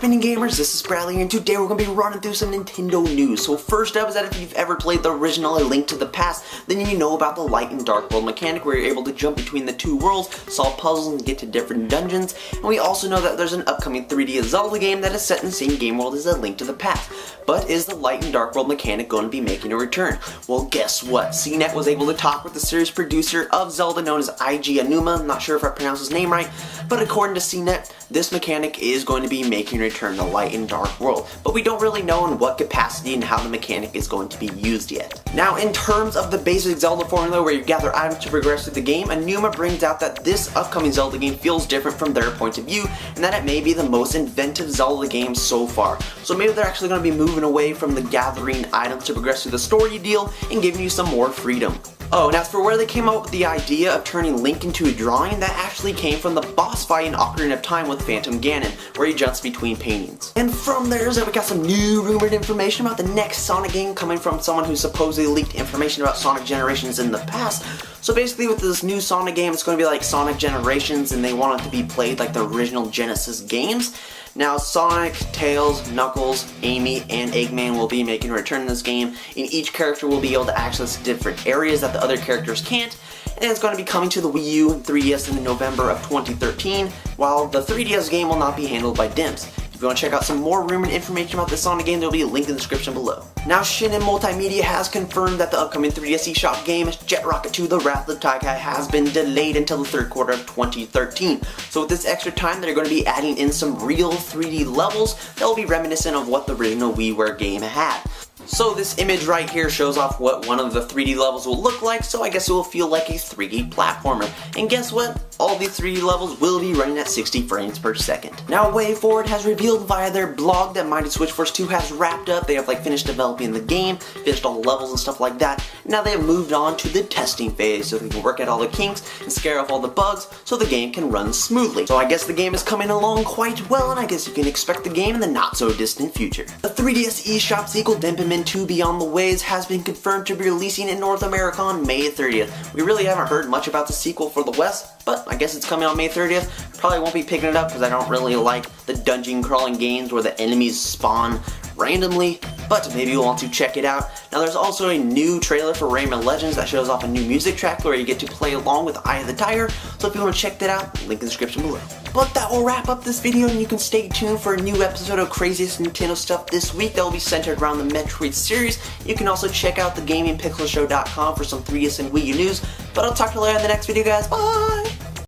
happening, gamers? This is Bradley, and today we're going to be running through some Nintendo news. So first up is that if you've ever played the original A Link to the Past, then you know about the light and dark world mechanic where you're able to jump between the two worlds, solve puzzles, and get to different dungeons. And we also know that there's an upcoming 3D Zelda game that is set in the same game world as A Link to the Past. But is the light and dark world mechanic going to be making a return? Well, guess what? CNET was able to talk with the series producer of Zelda known as IG Anuma. I'm not sure if I pronounced his name right, but according to CNET, this mechanic is going to be making a return to light and dark world, but we don't really know in what capacity and how the mechanic is going to be used yet. Now, in terms of the basic Zelda formula where you gather items to progress through the game, Anuma brings out that this upcoming Zelda game feels different from their point of view, and that it may be the most inventive Zelda game so far. So maybe they're actually going to be moving away from the gathering items to progress through the story deal and giving you some more freedom. Oh, and as for where they came up with the idea of turning Link into a drawing, that actually came from the boss fight in Ocarina of Time with Phantom Ganon, where he jumps between paintings. And from there is that we got some new rumored information about the next Sonic game coming from someone who supposedly leaked information about Sonic Generations in the past. So basically with this new Sonic game, it's going to be like Sonic Generations, and they want it to be played like the original Genesis games. Now, Sonic, Tails, Knuckles, Amy, and Eggman will be making a return in this game, and each character will be able to access different areas that the other characters can't, and it's going to be coming to the Wii U and 3DS in November of 2013, while the 3DS game will not be handled by DIMS. If you want to check out some more rumored information about this Sonic game, there will be a link in the description below. Now, Shinin Multimedia has confirmed that the upcoming 3DS eShop game, Jet Rocket 2: The Wrath of Taikai, has been delayed until the third quarter of 2013. So with this extra time, they're going to be adding in some real 3D levels that will be reminiscent of what the original WiiWare game had. So this image right here shows off what one of the 3D levels will look like, so I guess it will feel like a 3D platformer. And guess what? All these 3D levels will be running at 60 frames per second. Now, WayForward has revealed via their blog that Mighty Switch Force 2 has wrapped up. They have finished developing the game, finished all the levels and stuff like that. Now they have moved on to the testing phase so they can work out all the kinks and scare off all the bugs so the game can run smoothly. So I guess the game is coming along quite well, and I guess you can expect the game in the not so distant future. The 3DS eShop sequel Denpaman 2 Beyond the Waves has been confirmed to be releasing in North America on May 30th. We really haven't heard much about the sequel for the West, but I guess it's coming on May 30th. Probably won't be picking it up because I don't really like the dungeon crawling games where the enemies spawn randomly, but maybe you'll want to check it out. Now, there's also a new trailer for Rayman Legends that shows off a new music track where you get to play along with Eye of the Tiger, so if you want to check that out, link in the description below. But that will wrap up this video, and you can stay tuned for a new episode of Craziest Nintendo Stuff this week that will be centered around the Metroid series. You can also check out the GamingPixelShow.com for some 3DS and Wii U news, but I'll talk to you later in the next video, guys. Bye!